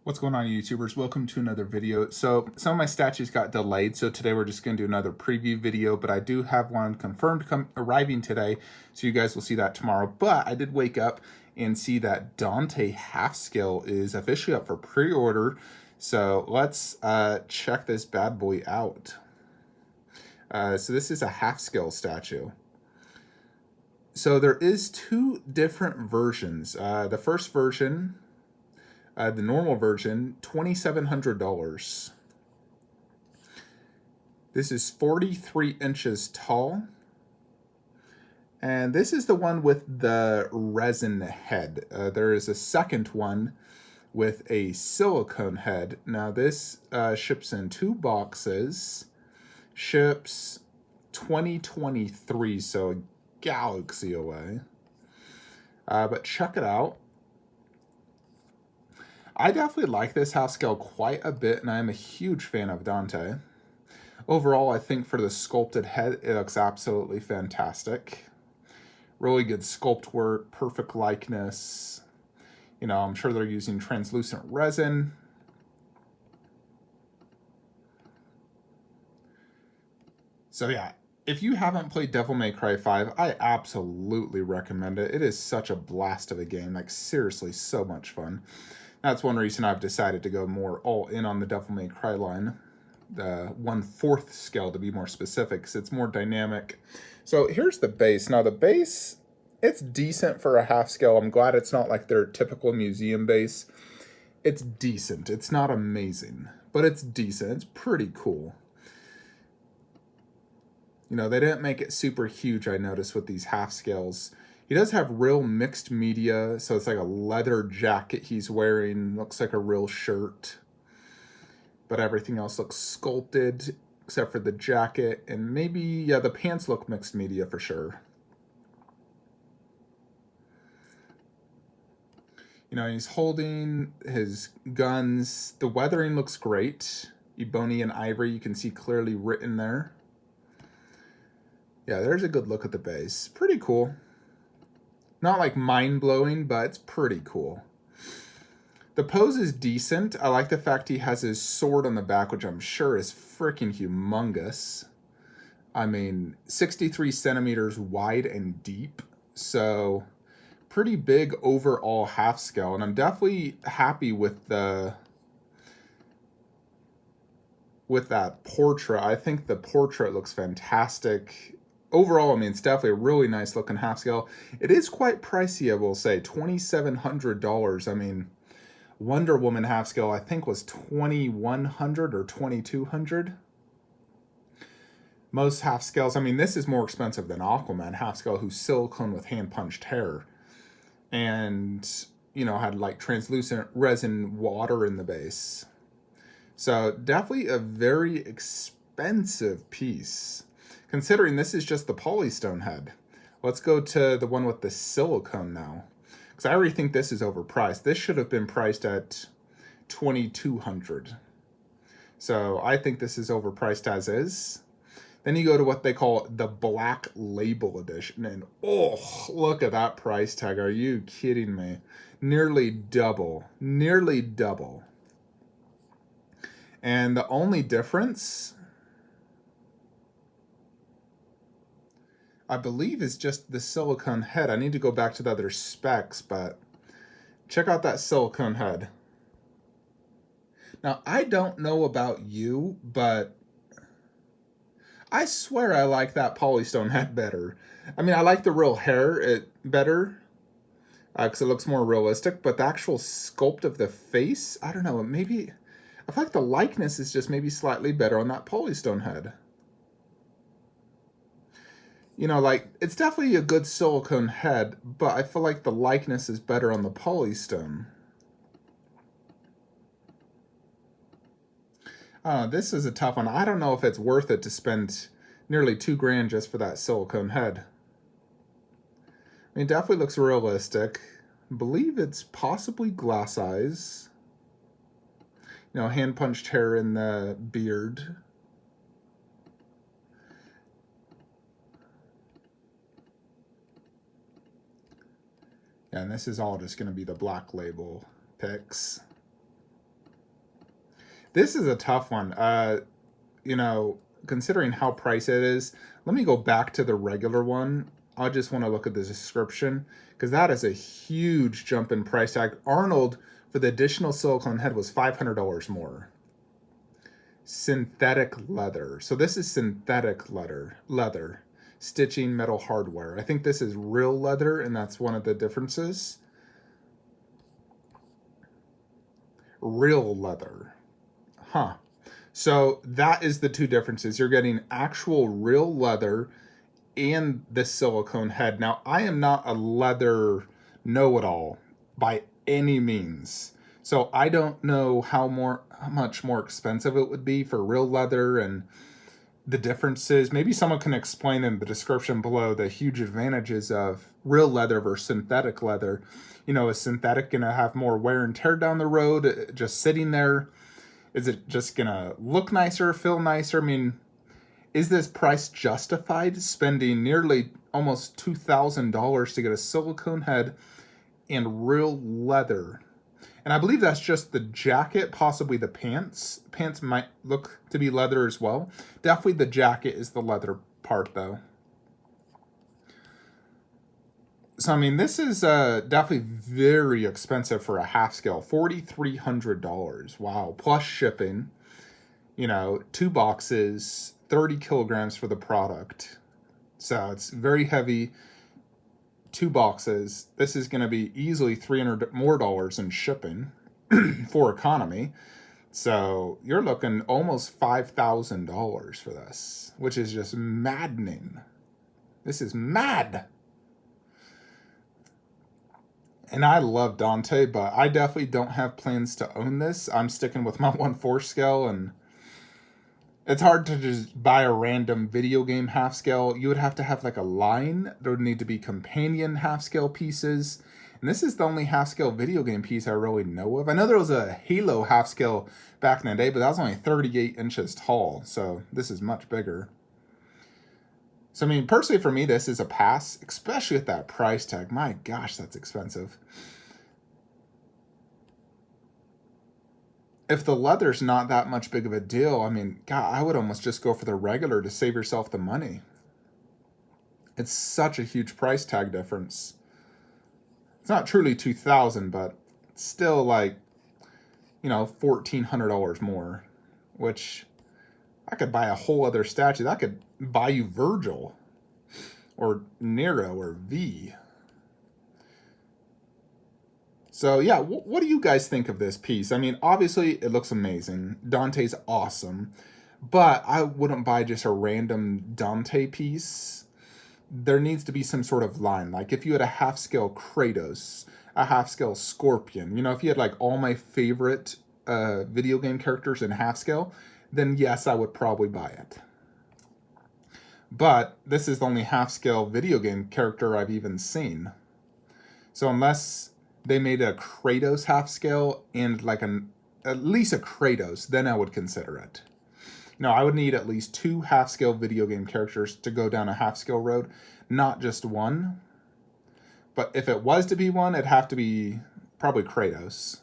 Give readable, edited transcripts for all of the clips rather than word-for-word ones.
What's going on, YouTubers? Welcome to another video. So some of my statues got delayed, so today we're just going to do another preview video, but I do have one confirmed arriving today, so you guys will see that tomorrow. But I did wake up and see that Dante half scale is officially up for pre-order, so let's check this bad boy out. So this is a half scale statue. So there is two different versions. The first version, the normal version, $2,700. This is 43 inches tall. And this is the one with the resin head. There is a second one with a silicone head. Now this ships in two boxes. Ships 2023, so a galaxy away. But check it out. I definitely like this half scale quite a bit, and I am a huge fan of Dante. Overall, I think for the sculpted head, it looks absolutely fantastic. Really good sculpt work, perfect likeness. You know, I'm sure they're using translucent resin. So yeah, if you haven't played Devil May Cry 5, I absolutely recommend it. It is such a blast of a game, like seriously so much fun. That's one reason I've decided to go more all in on the Devil May Cry line. The 1/4 scale to be more specific, because it's more dynamic. So here's the base. Now the base, it's decent for a half scale. I'm glad it's not like their typical museum base. It's decent. It's not amazing, but it's decent. It's pretty cool. You know, they didn't make it super huge, I noticed, with these half scales. He does have real mixed media, so it's like a leather jacket he's wearing. Looks like a real shirt. But everything else looks sculpted, except for the jacket. And maybe, yeah, the pants look mixed media for sure. You know, he's holding his guns. The weathering looks great. Ebony and ivory, you can see clearly written there. Yeah, there's a good look at the base. Pretty cool. Not like mind-blowing, but it's pretty cool. The pose is decent. I like the fact he has his sword on the back, which I'm sure is freaking humongous. I mean, 63 centimeters wide and deep. So pretty big overall half scale. And I'm definitely happy with that portrait. I think the portrait looks fantastic. Overall, I mean, it's definitely a really nice looking half scale. It is quite pricey, I will say, $2,700. I mean, Wonder Woman half scale, I think, was $2,100 or $2,200. Most half scales, I mean, this is more expensive than Aquaman half scale, who's silicone with hand punched hair, and you know, had like translucent resin water in the base. So definitely a very expensive piece, considering this is just the polystone head. Let's go to the one with the silicone now, because I already think this is overpriced. This should have been priced at $2,200. So I think this is overpriced as is. Then you go to what they call the Black Label Edition, and oh, look at that price tag. Are you kidding me? Nearly double. Nearly double. And the only difference, I believe, is just the silicone head. I need to go back to the other specs, but check out that silicone head. Now, I don't know about you, but I swear I like that polystone head better. I mean, I like the real hair better, because it looks more realistic, but the actual sculpt of the face, I don't know, maybe, I feel like the likeness is just maybe slightly better on that polystone head. You know, like, it's definitely a good silicone head, but I feel like the likeness is better on the polystone. This is a tough one. I don't know if it's worth it to spend nearly $2,000 just for that silicone head. I mean, it definitely looks realistic. I believe it's possibly glass eyes. You know, hand punched hair in the beard. Yeah, and this is all just going to be the Black Label pics. This is a tough one. You know, considering how pricey it is, let me go back to the regular one. I just want to look at the description because that is a huge jump in price tag. Arnold for the additional silicone head was $500 more. Synthetic leather. So this is synthetic leather. Stitching metal hardware. I think this is real leather, and that's one of the differences. Real leather. Huh. So that is the two differences. You're getting actual real leather and the silicone head. Now, I am not a leather know-it-all by any means. So I don't know how much more expensive it would be for real leather and the differences. Maybe someone can explain in the description below the huge advantages of real leather versus synthetic leather. You know, is synthetic going to have more wear and tear down the road just sitting there? Is it just going to look nicer, feel nicer? I mean, is this price justified, spending nearly almost $2,000 to get a silicone head and real leather? And I believe that's just the jacket, possibly the pants. Pants might look to be leather as well. Definitely the jacket is the leather part, though. So, I mean, this is definitely very expensive for a half scale. $4,300. Wow. Plus shipping. You know, 2 boxes, 30 kilograms for the product. So it's very heavy. 2 boxes. This is going to be easily $300 more in shipping for economy. So you're looking almost $5,000 for this, which is just maddening. This is mad. And I love Dante, but I definitely don't have plans to own this. I'm sticking with my 1/4 scale, and it's hard to just buy a random video game half scale. You would have to have like a line. There would need to be companion half scale pieces. And this is the only half scale video game piece I really know of. I know there was a Halo half scale back in the day, but that was only 38 inches tall. So this is much bigger. So, I mean, personally for me, this is a pass, especially at that price tag. My gosh, that's expensive. If the leather's not that much big of a deal, I mean, God, I would almost just go for the regular to save yourself the money. It's such a huge price tag difference. It's not truly $2,000, but it's still like, you know, $1,400 more, which I could buy a whole other statue. That could buy you Virgil or Nero or V. So yeah, what do you guys think of this piece? I mean, obviously it looks amazing. Dante's awesome, but I wouldn't buy just a random Dante piece. There needs to be some sort of line. Like if you had a half scale Kratos, a half scale Scorpion, you know, if you had like all my favorite video game characters in half scale, then yes, I would probably buy it. But this is the only half scale video game character I've even seen. So unless they made a Kratos half scale and like at least a Kratos, then I would consider it. No, I would need at least 2 half scale video game characters to go down a half scale road, not just one. But if it was to be one, it'd have to be probably Kratos.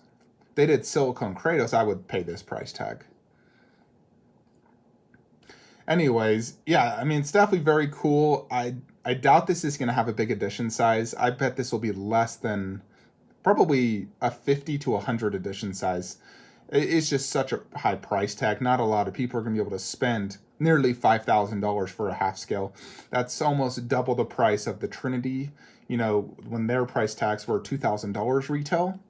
If they did silicone Kratos, I would pay this price tag. Anyways, yeah, I mean, it's definitely very cool. I doubt this is going to have a big edition size. I bet this will be less than probably a 50 to 100 edition size. It's just such a high price tag. Not a lot of people are going to be able to spend nearly $5,000 for a half scale. That's almost double the price of the Trinity, you know, when their price tags were $2,000 retail.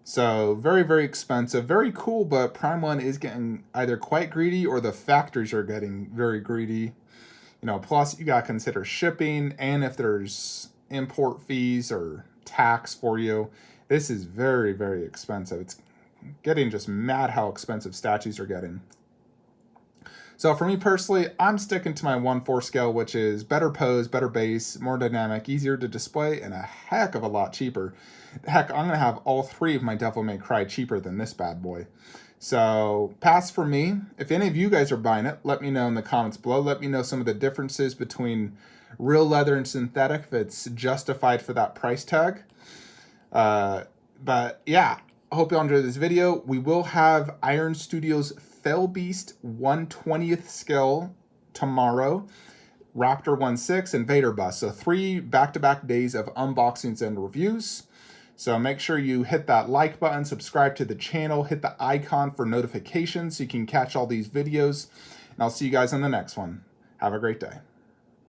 So very, very expensive, very cool, but Prime One is getting either quite greedy or the factories are getting very greedy. You know, plus you got to consider shipping, and if there's import fees or tax for you, this is very, very expensive. It's getting just mad how expensive statues are getting. So for me personally, I'm sticking to my 1/4 scale, which is better pose, better base, more dynamic, easier to display, and a heck of a lot cheaper. Heck, I'm going to have all 3 of my Devil May Cry cheaper than this bad boy. So pass for me. If any of you guys are buying it, let me know in the comments below. Let me know some of the differences between real leather and synthetic, if it's justified for that price tag. But yeah, I hope y'all enjoyed this video. We will have Iron Studios Fell Beast 1/20th scale tomorrow, Raptor 1/6, and Vader Bust. So 3 back-to-back days of unboxings and reviews. So make sure you hit that like button, subscribe to the channel, hit the icon for notifications so you can catch all these videos. And I'll see you guys on the next one. Have a great day.